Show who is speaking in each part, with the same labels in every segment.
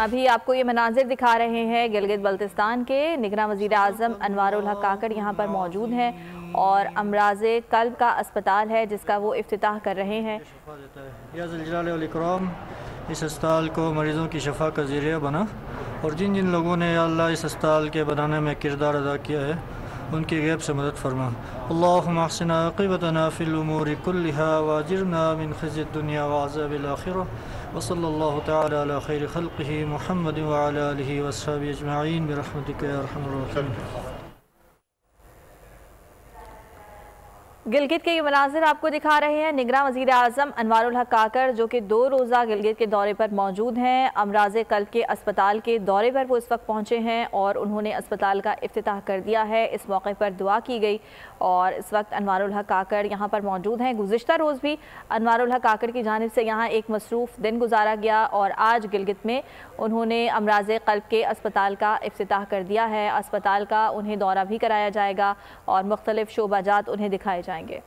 Speaker 1: ابھی آپ کو یہ مناظر دکھا رہے ہیں گلگت بلتستان کے۔ نگراں وزیر اعظم انوار الحق کاکڑ یہاں پر موجود ہیں اور امراض قلب کا اسپتال ہے جس کا وہ افتتاح کر رہے ہیں۔
Speaker 2: یا ذی الجلال والاکرام، اس اسپتال کو مریضوں کی شفا کا ذریعہ بنا، اور جن جن لوگوں نے یا اللہ اس اسپتال کے بنانے میں کردار ادا کیا ہے ان کی غیب سے مدد فرما۔ اللہم احسن عاقبتنا فی الامور کلها واجرنا من خزی الدنیا وعذاب الاخرہ، وصلی اللہ تعالی علی خیر خلقہ محمد وعلی آلہ واصحابہ اجمعین برحمتک یا ارحم الراحمین۔
Speaker 1: گلگت کے یہ مناظر آپ کو دکھا رہے ہیں۔ نگراں وزیر اعظم انوار الحق کاکڑ جو کہ 2 روزہ گلگت کے دورے پر موجود ہیں، امراض قلب کے اسپتال کے دورے پر وہ اس وقت پہنچے ہیں اور انہوں نے اسپتال کا افتتاح کر دیا ہے۔ اس موقع پر دعا کی گئی اور اس وقت انوار الحق کاکڑ یہاں پر موجود ہیں۔ گزشتہ روز بھی انوار الحق کاکڑ کی جانب سے یہاں ایک مصروف دن گزارا گیا اور آج گلگت میں انہوں نے امراض قلب کے اسپتال کا افتتاح کر دیا ہے۔ اسپتال کا انہیں دورہ بھی کرایا جائے گا اور مختلف شعبہ جات انہیں دکھائے جائیں گے۔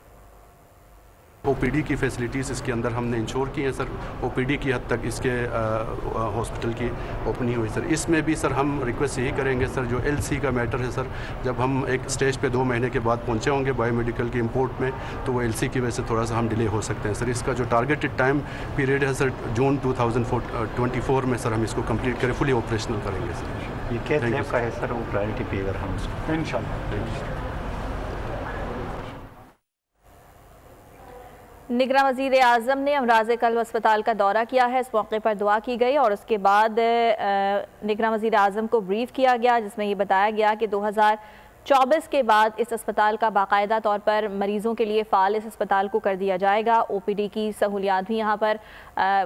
Speaker 3: او پی ڈی کی فیسلٹیز اس کے اندر ہم نے انشور کی ہیں سر، او پی ڈی کی حد تک اس کے ہاسپٹل کی اوپننگ ہوئی سر۔ اس میں بھی سر ہم ریکویسٹ یہی کریں گے سر، جو ایل سی کا میٹر ہے سر، جب ہم ایک سٹیج پہ 2 مہینے کے بعد پہنچے ہوں گے بایو میڈیکل کی امپورٹ میں، تو وہ ایل سی کی وجہ سے تھوڑا سا ہم ڈیلے ہو سکتے ہیں سر۔ اس کا جو ٹارگیٹڈ ٹائم پیریڈ ہے سر جون 2024 میں سر ہم اس کو کمپلیٹ کریں، فلی آپریشنل کریں گے سر۔
Speaker 4: یہ کیس لیب کا ہے سر، وہ پرائرٹی پہ اگر ہم اس کو انشاءاللہ۔
Speaker 1: نگراں وزیر اعظم نے امراض قلب اسپتال کا دورہ کیا ہے۔ اس موقع پر دعا کی گئی اور اس کے بعد نگراں وزیر اعظم کو بریف کیا گیا جس میں یہ بتایا گیا کہ 2024 کے بعد اس اسپتال کا باقاعدہ طور پر مریضوں کے لیے فعال اس اسپتال کو کر دیا جائے گا۔ او پی ڈی کی سہولیات بھی یہاں پر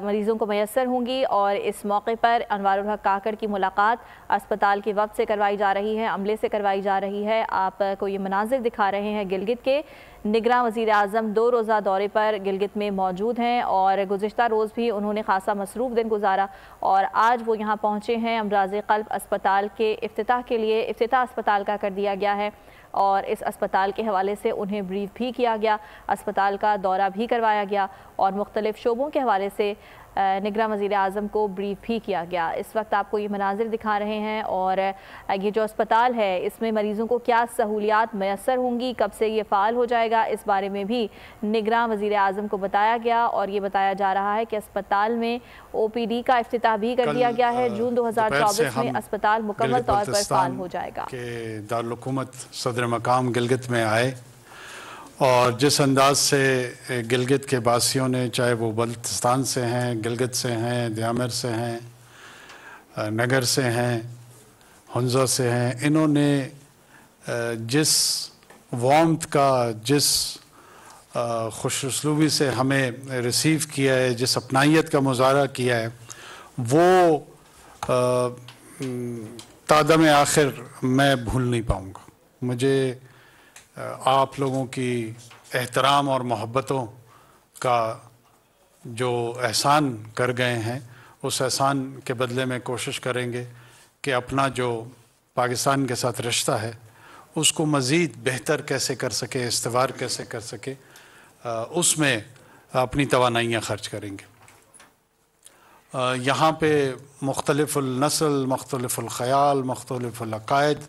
Speaker 1: مریضوں کو میسر ہوں گی اور اس موقع پر انوار الحق کاکڑ کی ملاقات اسپتال کے وفد سے کروائی جا رہی ہے، عملے سے کروائی جا رہی ہے۔ آپ کو یہ مناظر دکھا رہے ہیں گلگت کے۔ نگراں وزیر اعظم 2 روزہ دورے پر گلگت میں موجود ہیں اور گزشتہ روز بھی انہوں نے خاصا مصروف دن گزارا اور آج وہ یہاں پہنچے ہیں امراض قلب اسپتال کے افتتاح کے لیے۔ افتتاح اسپتال کا کر دیا گیا ہے اور اس اسپتال کے حوالے سے انہیں بریف بھی کیا گیا، اسپتال کا دورہ بھی کروایا گیا اور مختلف شعبوں کے حوالے سے نگراں وزیر اعظم کو بریف بھی کیا گیا۔ اس وقت آپ کو یہ مناظر دکھا رہے ہیں اور یہ جو اسپتال ہے اس میں مریضوں کو کیا سہولیات میسر ہوں گی، کب سے یہ فعال ہو جائے گا، اس بارے میں بھی نگراں وزیر اعظم کو بتایا گیا اور یہ بتایا جا رہا ہے کہ اسپتال میں او پی ڈی کا افتتاح بھی کر دیا گیا ہے۔ جون 2024 میں اسپتال مکمل طور پر فعال ہو جائے گا۔
Speaker 5: دارالحکومت صدر مقام گلگت میں آئے اور جس انداز سے گلگت کے باسیوں نے، چاہے وہ بلتستان سے ہیں، گلگت سے ہیں، دیامر سے ہیں، نگر سے ہیں، ہنزہ سے ہیں، انہوں نے جس وارمتھ کا، جس خوش اسلوبی سے ہمیں ریسیو کیا ہے، جس اپنائیت کا مظاہرہ کیا ہے، وہ تادم آخر میں بھول نہیں پاؤں گا۔ مجھے آپ لوگوں کی احترام اور محبتوں کا جو احسان کر گئے ہیں، اس احسان کے بدلے میں کوشش کریں گے کہ اپنا جو پاکستان کے ساتھ رشتہ ہے اس کو مزید بہتر کیسے کر سکے، استوار کیسے کر سکے، اس میں اپنی توانائیاں خرچ کریں گے۔ یہاں پہ مختلف النسل، مختلف الخیال، مختلف العقائد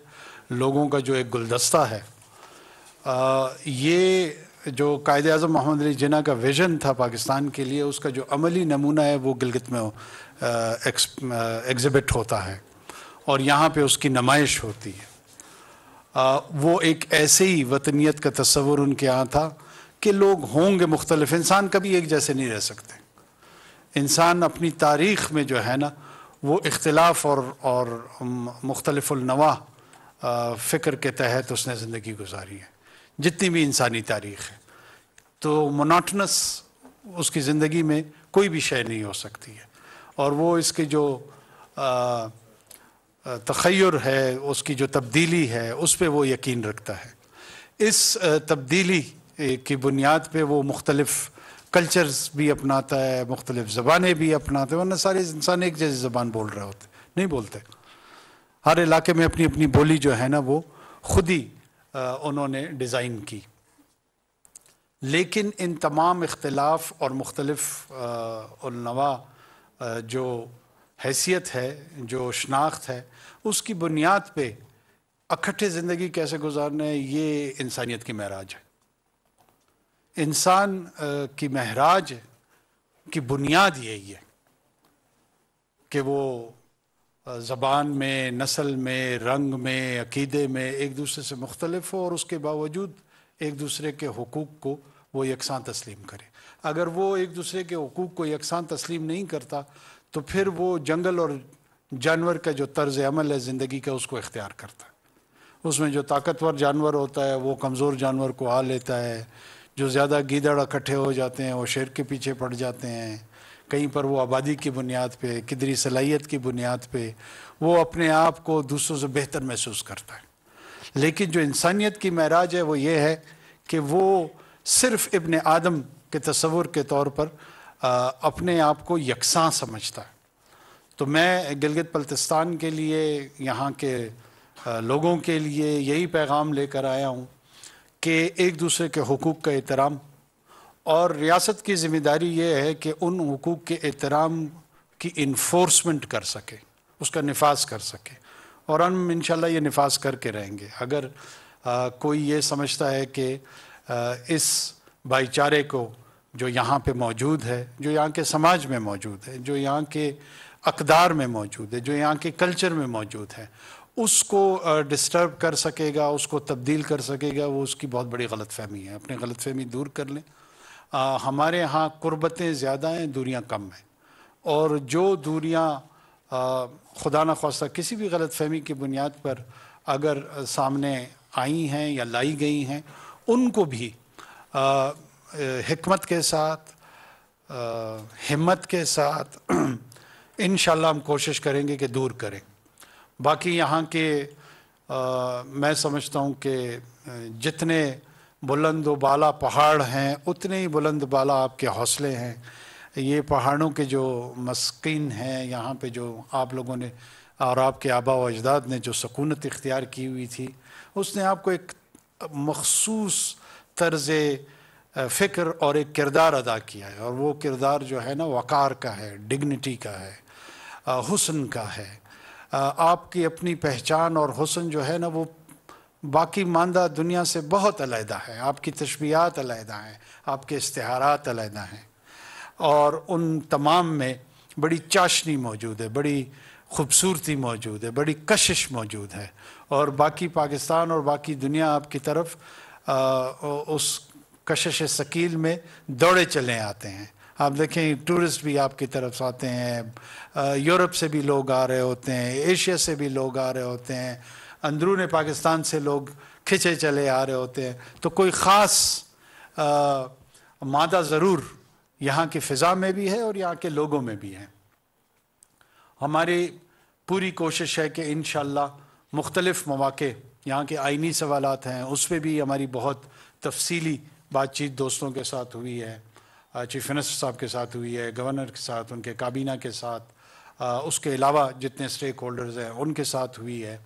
Speaker 5: لوگوں کا جو ایک گلدستہ ہے، یہ جو قائد اعظم محمد علی جناح کا ویژن تھا پاکستان کے لیے، اس کا جو عملی نمونہ ہے وہ گلگت میں ایگزیبٹ ہوتا ہے اور یہاں پہ اس کی نمائش ہوتی ہے۔ وہ ایک ایسے ہی وطنیت کا تصور ان کے یہاں تھا کہ لوگ ہوں گے مختلف، انسان کبھی ایک جیسے نہیں رہ سکتے۔ انسان اپنی تاریخ میں جو ہے نا وہ اختلاف اور مختلف النوع فکر کے تحت اس نے زندگی گزاری ہے، جتنی بھی انسانی تاریخ ہے۔ تو مونوٹنس اس کی زندگی میں کوئی بھی شے نہیں ہو سکتی ہے، اور وہ اس کے جو تخیر ہے، اس کی جو تبدیلی ہے، اس پہ وہ یقین رکھتا ہے۔ اس تبدیلی کی بنیاد پہ وہ مختلف کلچرز بھی اپناتا ہے، مختلف زبانیں بھی اپناتے ہیں، ورنہ سارے انسان ایک جیسی زبان بول رہے ہوتے نہیں بولتے۔ ہر علاقے میں اپنی اپنی بولی جو ہے نا وہ خود ہی انہوں نے ڈیزائن کی، لیکن ان تمام اختلاف اور مختلف النوع جو حیثیت ہے، جو شناخت ہے، اس کی بنیاد پہ اکٹھے زندگی کیسے گزارنا ہے، یہ انسانیت کی معراج ہے۔ انسان کی معراج کی بنیاد یہی ہے کہ وہ زبان میں، نسل میں، رنگ میں، عقیدے میں ایک دوسرے سے مختلف ہو، اور اس کے باوجود ایک دوسرے کے حقوق کو وہ یکساں تسلیم کرے۔ اگر وہ ایک دوسرے کے حقوق کو یکساں تسلیم نہیں کرتا تو پھر وہ جنگل اور جانور کا جو طرز عمل ہے زندگی کا، اس کو اختیار کرتا ہے۔ اس میں جو طاقتور جانور ہوتا ہے وہ کمزور جانور کو آ لیتا ہے، جو زیادہ گیدڑ اکٹھے ہو جاتے ہیں وہ شیر کے پیچھے پڑ جاتے ہیں، کہیں پر وہ آبادی کی بنیاد پہ، قدری صلاحیت کی بنیاد پہ وہ اپنے آپ کو دوسروں سے بہتر محسوس کرتا ہے۔ لیکن جو انسانیت کی معراج ہے وہ یہ ہے کہ وہ صرف ابن آدم کے تصور کے طور پر اپنے آپ کو یکساں سمجھتا ہے۔ تو میں گلگت بلتستان کے لیے، یہاں کے لوگوں کے لیے یہی پیغام لے کر آیا ہوں کہ ایک دوسرے کے حقوق کا احترام، اور ریاست کی ذمہ داری یہ ہے کہ ان حقوق کے احترام کی انفورسمنٹ کر سکے، اس کا نفاذ کر سکے، اور ہم انشاءاللہ یہ نفاذ کر کے رہیں گے۔ اگر کوئی یہ سمجھتا ہے کہ اس بھائی چارے کو جو یہاں پہ موجود ہے، جو یہاں کے سماج میں موجود ہے، جو یہاں کے اقدار میں موجود ہے، جو یہاں کے کلچر میں موجود ہے، اس کو ڈسٹرب کر سکے گا، اس کو تبدیل کر سکے گا، وہ اس کی بہت بڑی غلط فہمی ہے۔ اپنی غلط فہمی دور کر لیں۔ ہمارے ہاں قربتیں زیادہ ہیں، دوریاں کم ہیں، اور جو دوریاں خدا نخواستہ کسی بھی غلط فہمی کی بنیاد پر اگر سامنے آئی ہیں یا لائی گئی ہیں، ان کو بھی حکمت کے ساتھ، ہمت کے ساتھ انشاءاللہ ہم کوشش کریں گے کہ دور کریں۔ باقی یہاں کے میں سمجھتا ہوں کہ جتنے بلند و بالا پہاڑ ہیں اتنے ہی بلند بالا آپ کے حوصلے ہیں۔ یہ پہاڑوں کے جو مسکین ہیں، یہاں پہ جو آپ لوگوں نے اور آپ کے آبا و اجداد نے جو سکونت اختیار کی ہوئی تھی، اس نے آپ کو ایک مخصوص طرز فکر اور ایک کردار ادا کیا ہے، اور وہ کردار جو ہے نا وقار کا ہے، ڈگنیٹی کا ہے، حسن کا ہے۔ آپ کی اپنی پہچان اور حسن جو ہے نا وہ باقی ماندہ دنیا سے بہت علیحدہ ہے۔ آپ کی تشبیہات علیحدہ ہیں، آپ کے استعارات علیحدہ ہیں، اور ان تمام میں بڑی چاشنی موجود ہے، بڑی خوبصورتی موجود ہے، بڑی کشش موجود ہے، اور باقی پاکستان اور باقی دنیا آپ کی طرف اس کشش ثقیل میں دوڑے چلے آتے ہیں۔ آپ دیکھیں ٹورسٹ بھی آپ کی طرف آتے ہیں، یورپ سے بھی لوگ آ رہے ہوتے ہیں، ایشیا سے بھی لوگ آ رہے ہوتے ہیں، اندرون پاکستان سے لوگ کھچے چلے آ رہے ہوتے ہیں۔ تو کوئی خاص مادہ ضرور یہاں کی فضا میں بھی ہے اور یہاں کے لوگوں میں بھی ہے۔ ہماری پوری کوشش ہے کہ انشاءاللہ مختلف مواقع، یہاں کے آئینی سوالات ہیں اس پہ بھی ہماری بہت تفصیلی بات چیت دوستوں کے ساتھ ہوئی ہے، چیف منسٹر صاحب کے ساتھ ہوئی ہے، گورنر کے ساتھ، ان کے کابینہ کے ساتھ، اس کے علاوہ جتنے سٹیک ہولڈرز ہیں ان کے ساتھ ہوئی ہے۔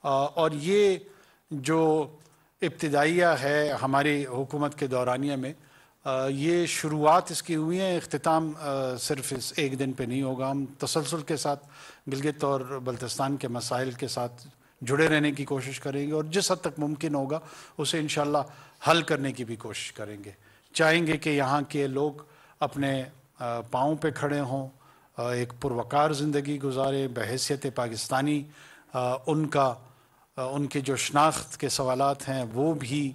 Speaker 5: اور یہ جو ابتدائیہ ہے ہماری حکومت کے دورانیہ میں، یہ شروعات اس کی ہوئی ہیں، اختتام صرف اس ایک دن پہ نہیں ہوگا۔ ہم تسلسل کے ساتھ گلگت اور بلتستان کے مسائل کے ساتھ جڑے رہنے کی کوشش کریں گے، اور جس حد تک ممکن ہوگا اسے انشاءاللہ حل کرنے کی بھی کوشش کریں گے۔ چاہیں گے کہ یہاں کے لوگ اپنے پاؤں پہ کھڑے ہوں، ایک پروقار زندگی گزاریں بحیثیت پاکستانی، ان کے جو شناخت کے سوالات ہیں وہ بھی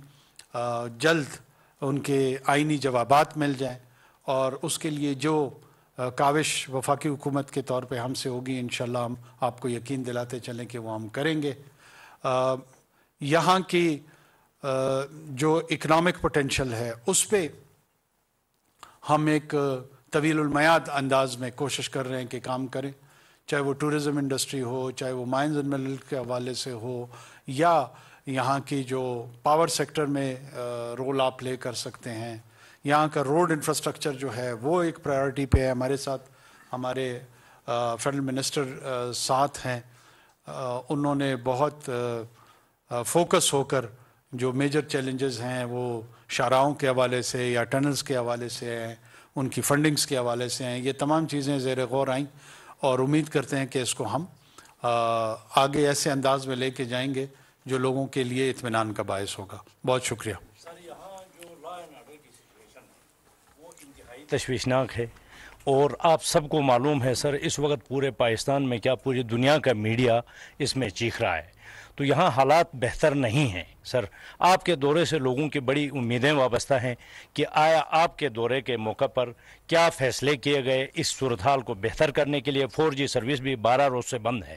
Speaker 5: جلد ان کے آئینی جوابات مل جائیں، اور اس کے لیے جو کاوش وفاقی حکومت کے طور پہ ہم سے ہوگی انشاءاللہ ہم آپ کو یقین دلاتے چلیں کہ وہ ہم کریں گے۔ یہاں کی جو اکنامک پوٹینشل ہے اس پہ ہم ایک طویل المیعاد انداز میں کوشش کر رہے ہیں کہ کام کریں، چاہے وہ ٹورزم انڈسٹری ہو، چاہے وہ مائنز اینڈ منرل کے حوالے سے ہو، یا یہاں کی جو پاور سیکٹر میں رول آپ پلے کر سکتے ہیں۔ یہاں کا روڈ انفراسٹرکچر جو ہے وہ ایک پرائیورٹی پہ ہے۔ ہمارے ساتھ ہمارے فیڈرل منسٹر ساتھ ہیں، انہوں نے بہت فوکس ہو کر جو میجر چیلنجز ہیں وہ شاہراہوں کے حوالے سے یا ٹنلز کے حوالے سے ہیں، ان کی فنڈنگز کے حوالے سے ہیں، یہ تمام چیزیں زیر غور آئیں، اور امید کرتے ہیں کہ اس کو ہم آگے ایسے انداز میں لے کے جائیں گے جو لوگوں کے لیے اطمینان کا باعث ہوگا. بہت شکریہ.
Speaker 6: تشویشناک ہے اور آپ سب کو معلوم ہے سر اس وقت پورے پاکستان میں کیا پوری دنیا کا میڈیا اس میں چیخ رہا ہے. تو یہاں حالات بہتر نہیں ہیں سر. آپ کے دورے سے لوگوں کی بڑی امیدیں وابستہ ہیں کہ آیا آپ کے دورے کے موقع پر کیا فیصلے کیے گئے اس صورتحال کو بہتر کرنے کے لیے. 4G سروس بھی 12 روز سے بند ہے.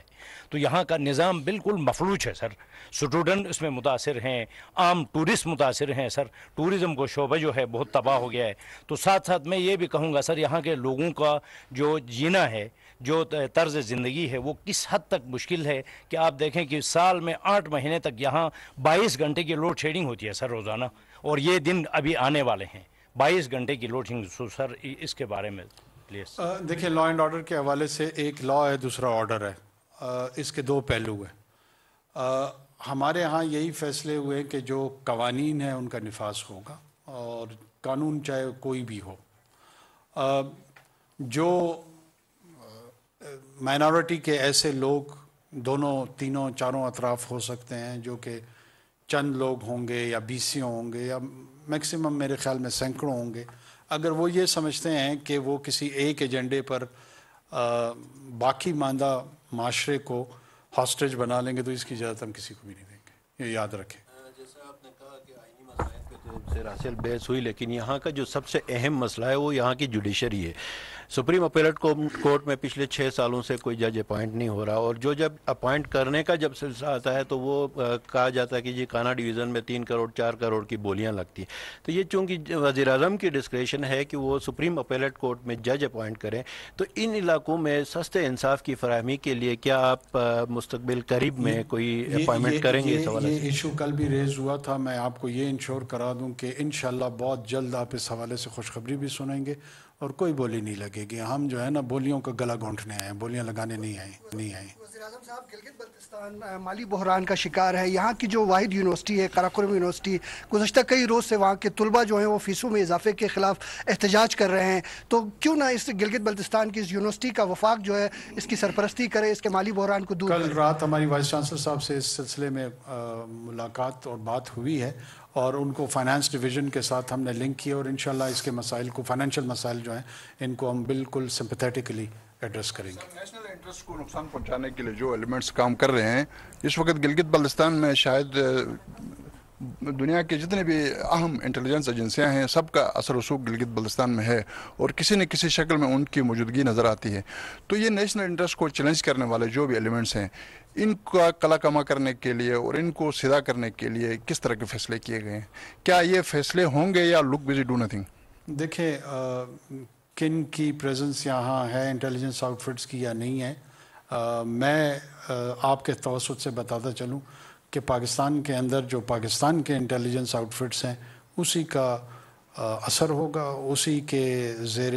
Speaker 6: تو یہاں کا نظام بالکل مفلوج ہے سر. اسٹوڈنٹ اس میں متاثر ہیں, عام ٹورسٹ متاثر ہیں سر. ٹورزم کو شعبہ جو ہے بہت تباہ ہو گیا ہے. تو ساتھ ساتھ میں یہ بھی کہوں گا سر یہاں کے لوگوں کا جو جینا ہے, جو طرز زندگی ہے, وہ کس حد تک مشکل ہے کہ آپ دیکھیں کہ سال میں 8 مہینے تک یہاں 22 گھنٹے کی لوڈ شیڈنگ ہوتی ہے سر روزانہ, اور یہ دن ابھی آنے والے ہیں 22 گھنٹے کی لوڈ شیڈنگ. سو سر اس کے بارے میں پلیز.
Speaker 5: دیکھیں لا اینڈ آرڈر کے حوالے سے ایک لا ہے, دوسرا آرڈر ہے. اس کے 2 پہلو ہیں. ہمارے ہاں یہی فیصلے ہوئے کہ جو قوانین ہیں ان کا نفاذ ہوگا, اور قانون چاہے کوئی بھی ہو. جو مائنورٹی کے ایسے لوگ دونوں تینوں چاروں اطراف ہو سکتے ہیں جو کہ چند لوگ ہوں گے یا 20 ہوں گے یا میکسیمم میرے خیال میں سینکڑوں ہوں گے, اگر وہ یہ سمجھتے ہیں کہ وہ کسی ایک ایجنڈے پر باقی ماندہ معاشرے کو ہاسٹیج بنا لیں گے تو اس کی اجازت ہم کسی کو بھی نہیں دیں گے. یہ یاد رکھیں.
Speaker 7: جیسا آپ نے کہا کہ آئینی مسائل پہ تو سیر حاصل بحث ہوئی, لیکن یہاں کا جو سب سے اہم مسئلہ ہے وہ یہاں کی جوڈیشری ہے. سپریم اپیلیٹ کورٹ میں پچھلے 6 سالوں سے کوئی جج اپوائنٹ نہیں ہو رہا, اور جو جب اپوائنٹ کرنے کا جب سلسلہ آتا ہے تو وہ کہا جاتا ہے کہ جی کانا ڈویژن میں 3 کروڑ 4 کروڑ کی بولیاں لگتی ہیں. تو یہ چونکہ وزیر اعظم کی ڈسکریشن ہے کہ وہ سپریم اپیلیٹ کورٹ میں جج اپوائنٹ کریں, تو ان علاقوں میں سستے انصاف کی فراہمی کے لیے کیا آپ مستقبل قریب میں کوئی اپوائنٹمنٹ کریں گے؟
Speaker 5: یہ ایشو کل بھی ریز ہوا تھا. میں آپ کو یہ انشور کرا دوں کہ انشاءاللہ بہت جلد آپ اس حوالے سے خوشخبری بھی سنیں گے, اور کوئی بولی نہیں لگے گی. ہم جو ہے نا بولیوں کا گلا گھونٹنے آئے ہیں, بولیاں لگانے نہیں آئے.
Speaker 8: وزیر اعظم صاحب, گلگت بلتستان مالی بحران کا شکار ہے. یہاں کی جو واحد یونیورسٹی ہے قراقرم یونیورسٹی, گزشتہ کئی روز سے وہاں کے طلباء جو ہیں وہ فیسوں میں اضافے کے خلاف احتجاج کر رہے ہیں. تو کیوں نہ اس گلگت بلتستان کی اس یونیورسٹی کا وفاق جو ہے اس کی سرپرستی کرے, اس کے مالی بحران کو دور کرے.
Speaker 5: کل رات ہماری وائس چانسلر صاحب سے اس سلسلے میں ملاقات اور بات ہوئی ہے, اور ان کو فائنانس ڈویژن کے ساتھ ہم نے لنک کیا, اور انشاءاللہ اس کے مسائل کو, فائنینشیل مسائل جو ہیں ان کو ہم بالکل سمپیتھیٹکلی ایڈریس کریں گے.
Speaker 9: نیشنل انٹرسٹ کو نقصان پہنچانے کے لیے جو ایلیمنٹس کام کر رہے ہیں اس وقت گلگت بلتستان میں, شاید دنیا کے جتنے بھی اہم انٹیلیجنس ایجنسیاں ہیں سب کا اثر رسوخ گلگت بلتستان میں ہے, اور کسی نہ کسی شکل میں ان کی موجودگی نظر آتی ہے. تو یہ نیشنل انٹرسٹ کو چیلنج کرنے والے جو بھی ایلیمنٹس ہیں ان کا کلا کما کرنے کے لیے اور ان کو سیدھا کرنے کے لیے کس طرح کے فیصلے کیے گئے ہیں؟ کیا یہ فیصلے ہوں گے یا لک بزی ڈو نتھنگ؟
Speaker 5: دیکھیں کن کی پریزنس یہاں ہے انٹیلیجنس آؤٹ فٹس کی یا نہیں ہے, میں آپ کے توسط سے بتاتا چلوں کہ پاکستان کے اندر جو پاکستان کے انٹیلیجنس آؤٹ فٹس ہیں اسی کا اثر ہوگا, اسی کے زیر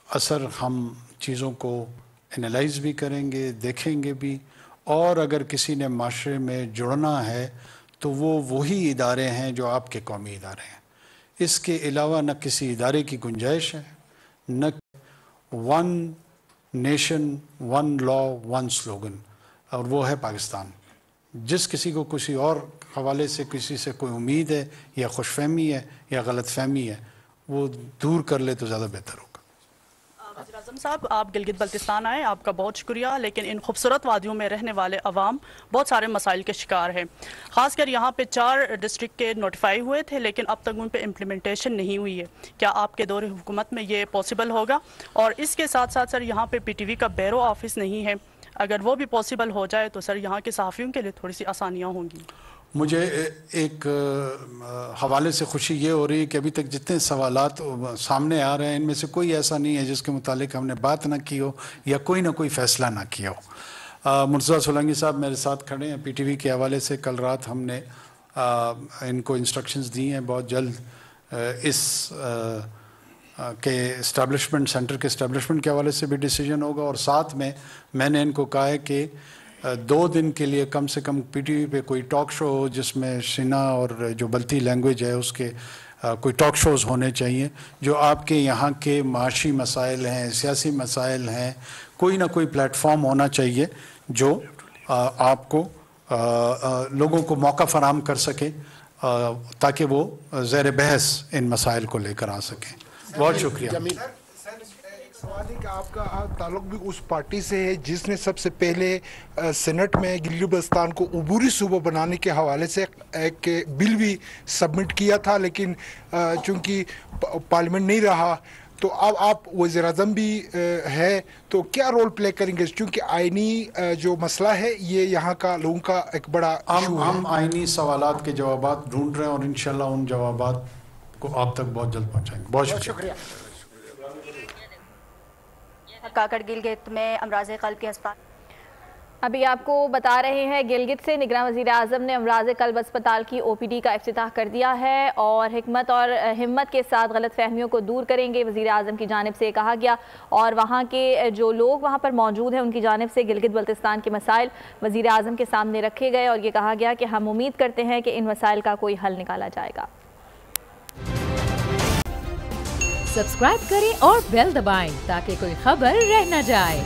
Speaker 5: اثر ہم چیزوں کو انالائز بھی کریں گے, دیکھیں گے بھی, اور اگر کسی نے معاشرے میں جڑنا ہے تو وہ وہی ادارے ہیں جو آپ کے قومی ادارے ہیں. اس کے علاوہ نہ کسی ادارے کی گنجائش ہے, نہ one nation one law one slogan, اور وہ ہے پاکستان. جس کسی کو کسی اور حوالے سے کسی سے کوئی امید ہے یا خوش فہمی ہے یا غلط فہمی ہے وہ دور کر لے تو زیادہ بہتر ہوگا.
Speaker 10: وزیر اعظم صاحب, آپ گلگت بلتستان آئے, آپ کا بہت شکریہ, لیکن ان خوبصورت وادیوں میں رہنے والے عوام بہت سارے مسائل کے شکار ہیں. خاص کر یہاں پہ 4 ڈسٹرکٹ کے نوٹیفائی ہوئے تھے لیکن اب تک ان پہ امپلیمنٹیشن نہیں ہوئی ہے. کیا آپ کے دور حکومت میں یہ پاسبل ہوگا؟ اور اس کے ساتھ ساتھ سر یہاں پہ PTV کا بیرو آفس نہیں ہے, اگر وہ بھی پاسبل ہو جائے تو سر یہاں کے صحافیوں کے لیے تھوڑی سی آسانیاں ہوں گی.
Speaker 5: مجھے ایک حوالے سے خوشی یہ ہو رہی ہے کہ ابھی تک جتنے سوالات سامنے آ رہے ہیں ان میں سے کوئی ایسا نہیں ہے جس کے متعلق ہم نے بات نہ کی ہو یا کوئی نہ کوئی فیصلہ نہ کیا ہو. مرتضیٰ سولنگی صاحب میرے ساتھ کھڑے ہیں. PTV کے حوالے سے کل رات ہم نے ان کو انسٹرکشنز دی ہیں, بہت جلد اس کے اسٹیبلشمنٹ, سینٹر کے اسٹیبلشمنٹ کے حوالے سے بھی ڈیسیجن ہوگا, اور ساتھ میں نے ان کو کہا ہے کہ 2 دن کے لیے کم سے کم PTV پہ کوئی ٹاک شو ہو جس میں شینا اور جو بلتی لینگویج ہے اس کے کوئی ٹاک شوز ہونے چاہیے جو آپ کے یہاں کے معاشی مسائل ہیں، سیاسی مسائل ہیں، کوئی نہ کوئی پلیٹ فارم ہونا چاہیے جو آپ کو لوگوں کو موقع فراہم کر سکے تاکہ وہ زیر بحث ان مسائل کو لے کر آ سکیں. بہت شکریہ.
Speaker 11: سوال ہے کہ آپ کا تعلق بھی اس پارٹی سے ہے جس نے سب سے پہلے سینٹ میں گلگت بلتستان کو عبوری صوبہ بنانے کے حوالے سے ایک بل بھی سبمٹ کیا تھا، لیکن چونکہ پارلیمنٹ نہیں رہا تو اب آپ وزیر اعظم بھی ہے تو کیا رول پلے کریں گے؟ چونکہ آئینی جو مسئلہ ہے یہ یہاں کا لوگوں کا ایک بڑا ایشو ہے.
Speaker 5: ہم آئینی سوالات کے جوابات ڈھونڈ رہے ہیں اور انشاءاللہ ان جوابات کو آپ تک بہت جلد پہنچائیں گے. بہت شکریہ.
Speaker 12: کاکڑ گلگت میں امراض قلب کے ہسپتال.
Speaker 1: ابھی آپ کو بتا رہے ہیں گلگت سے نگراں وزیر اعظم نے امراض قلب اسپتال کی او پی ڈی کا افتتاح کر دیا ہے اور حکمت اور ہمت کے ساتھ غلط فہمیوں کو دور کریں گے، وزیر اعظم کی جانب سے کہا گیا. اور وہاں کے جو لوگ وہاں پر موجود ہیں ان کی جانب سے گلگت بلتستان کے مسائل وزیر اعظم کے سامنے رکھے گئے اور یہ کہا گیا کہ ہم امید کرتے ہیں کہ ان مسائل کا کوئی حل نکالا جائے گا.
Speaker 13: سبسکرائب کریں اور بیل دبائیں تاکہ کوئی خبر رہ نہ جائے.